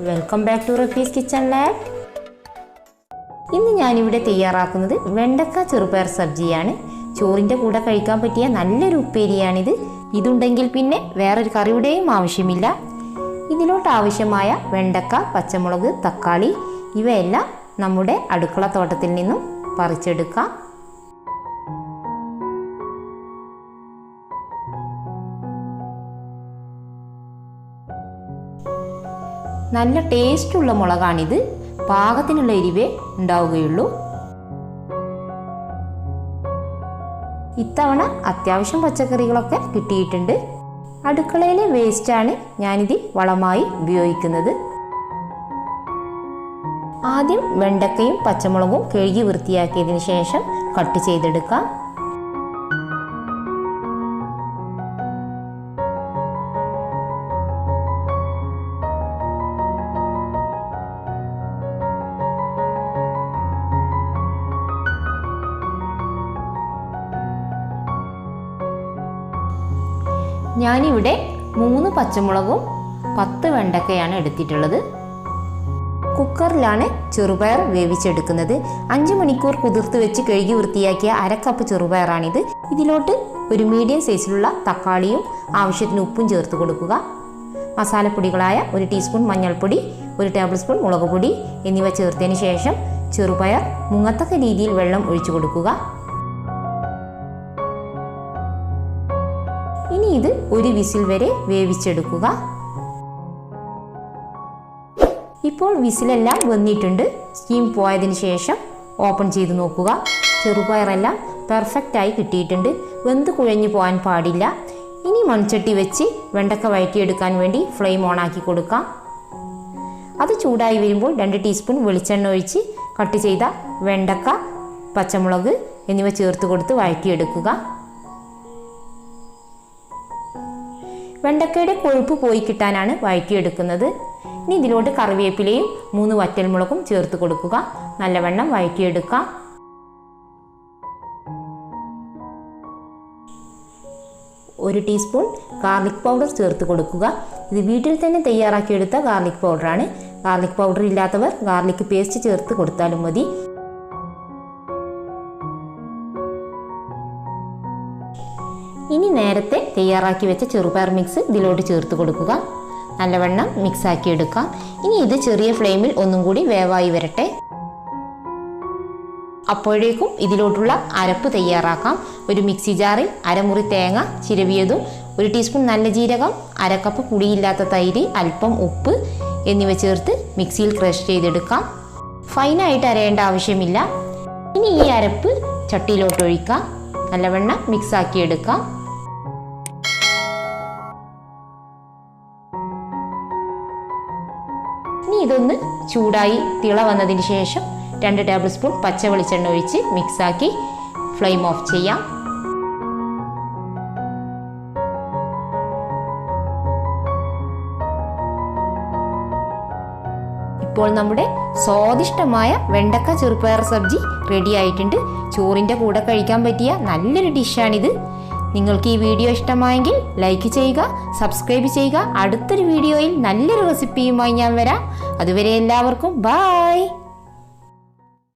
Welcome back to Rafees kitchen lab. ഇന്ന് ഞാനിവിടെ തയ്യാറാക്കുന്നത് വെണ്ടക്ക ചെറുപയർ സബ്ജിയാണ്. ചോറിൻ്റെ കൂടെ കഴിക്കാൻ പറ്റിയ നല്ലൊരു ഉപ്പേരിയാണിത്. ഇതുണ്ടെങ്കിൽ പിന്നെ വേറൊരു കറിയുടെയും ആവശ്യമില്ല. ഇതിലോട്ട് ആവശ്യമായ വെണ്ടക്ക, പച്ചമുളക്, തക്കാളി ഇവയെല്ലാം നമ്മുടെ അടുക്കള തോട്ടത്തിൽ നിന്നും പറിച്ചെടുക്കാം. നല്ല ടേസ്റ്റുള്ള മുളകാണിത്. പാകത്തിനുള്ള എരിവേ ഉണ്ടാവുകയുള്ളൂ. ഇത്തവണ അത്യാവശ്യം പച്ചക്കറികളൊക്കെ കിട്ടിയിട്ടുണ്ട്. അടുക്കളയിലെ വേസ്റ്റാണ് ഞാനിതിൽ വളമായി ഉപയോഗിക്കുന്നത്. ആദ്യം വെണ്ടക്കയും പച്ചമുളകും കഴുകി വൃത്തിയാക്കിയതിന് ശേഷം കട്ട് ചെയ്തെടുക്കാം. ഞാനിവിടെ 3 പച്ചമുളകും 10 വെണ്ടക്കയാണ് എടുത്തിട്ടുള്ളത്. കുക്കറിലാണ് ചെറുപയർ വേവിച്ചെടുക്കുന്നത്. 5 മണിക്കൂർ കുതിർത്ത് വെച്ച് കഴുകി വൃത്തിയാക്കിയ 1/2 കപ്പ് ചെറുപയറാണിത്. ഇതിലോട്ട് ഒരു മീഡിയം സൈസിലുള്ള തക്കാളിയും ആവശ്യത്തിന് ഉപ്പും ചേർത്ത് കൊടുക്കുക. മസാലപ്പൊടികളായ 1 ടീസ്പൂൺ മഞ്ഞൾപ്പൊടി, 1 ടേബിൾ സ്പൂൺ മുളക് പൊടി എന്നിവ ചേർത്തതിന് ശേഷം ചെറുപയർ മുങ്ങത്തക്ക രീതിയിൽ വെള്ളം ഒഴിച്ചു കൊടുക്കുക. ഇനി ഇത് ഒരു വിസിൽ വരെ വേവിച്ചെടുക്കുക. ഇപ്പോൾ വിസിലെല്ലാം വന്നിട്ടുണ്ട്. സ്റ്റീം പോയതിന് ശേഷം ഓപ്പൺ ചെയ്ത് നോക്കുക. ചെറുപയറെല്ലാം പെർഫെക്റ്റായി കിട്ടിയിട്ടുണ്ട്. വെന്ത് കുഴഞ്ഞു പോകാൻ പാടില്ല. ഇനി മൺചട്ടി വെച്ച് വെണ്ടക്ക വഴറ്റിയെടുക്കാൻ വേണ്ടി ഫ്ലെയിം ഓണാക്കി കൊടുക്കാം. അത് ചൂടായി വരുമ്പോൾ 2 ടീസ്പൂൺ വെളിച്ചെണ്ണ ഒഴിച്ച് കട്ട് ചെയ്ത വെണ്ടക്ക, പച്ചമുളക് എന്നിവ ചേർത്ത് കൊടുത്ത് വഴറ്റിയെടുക്കുക. വെണ്ടക്കയുടെ കൊഴുപ്പ് പോയി കിട്ടാനാണ് വഴറ്റിയെടുക്കുന്നത്. ഇനി ഇതിലോട്ട് കറിവേപ്പിലയും 3 വറ്റൽമുളകും ചേർത്ത് കൊടുക്കുക. നല്ലവണ്ണം വഴറ്റിയെടുക്കാം. ഒരു ടീസ്പൂൺ ഗാർലിക് പൗഡർ ചേർത്ത് കൊടുക്കുക. ഇത് വീട്ടിൽ തന്നെ തയ്യാറാക്കിയെടുത്ത ഗാർലിക് പൗഡറാണ്. ഗാർലിക് പൗഡർ ഇല്ലാത്തവർ ഗാർലിക് പേസ്റ്റ് ചേർത്ത് കൊടുത്താലും മതി. ഇനി നേരത്തെ തയ്യാറാക്കി വെച്ച ചെറുപയർ മിക്സ് ഇതിലോട്ട് ചേർത്ത് കൊടുക്കുക. നല്ലവണ്ണം മിക്സാക്കി എടുക്കാം. ഇനി ഇത് ചെറിയ ഫ്ലെയിമിൽ ഒന്നും കൂടി വേവായി വരട്ടെ. അപ്പോഴേക്കും ഇതിലോട്ടുള്ള അരപ്പ് തയ്യാറാക്കാം. ഒരു മിക്സി ജാറിൽ അരമുറി തേങ്ങ ചിരവിയതും, 1 ടീസ്പൂൺ നല്ല ജീരകം, 1/2 കപ്പ് പുളിയില്ലാത്ത തൈര്, അല്പം ഉപ്പ് എന്നിവ ചേർത്ത് മിക്സിയിൽ ക്രഷ് ചെയ്തെടുക്കാം. ഫൈനായിട്ട് അരയേണ്ട ആവശ്യമില്ല. ഇനി ഈ അരപ്പ് ചട്ടിയിലോട്ട് ഒഴിക്കാം. നല്ലവണ്ണം മിക്സാക്കി എടുക്കാം. ഇനി ഇതൊന്ന് ചൂടായി തിള വന്നതിന് ശേഷം 2 ടേബിൾ സ്പൂൺ പച്ച വെളിച്ചെണ്ണ ഒഴിച്ച് മിക്സാക്കി ഫ്ലെയിം ഓഫ് ചെയ്യാം. ഇപ്പോൾ നമ്മുടെ സ്വാദിഷ്ടമായ വെണ്ടക്ക ചെറുപയർ സബ്ജി റെഡി ആയിട്ടുണ്ട്. ചോറിൻ്റെ കൂടെ കഴിക്കാൻ പറ്റിയ നല്ലൊരു ഡിഷാണിത്. നിങ്ങൾക്ക് ഈ വീഡിയോ ഇഷ്ടമായെങ്കിൽ ലൈക്ക് ചെയ്യുക, സബ്സ്ക്രൈബ് ചെയ്യുക. അടുത്തൊരു വീഡിയോയിൽ നല്ലൊരു റെസിപ്പിയുമായി ഞാൻ വരാം. അതുവരെ എല്ലാവർക്കും ബൈ.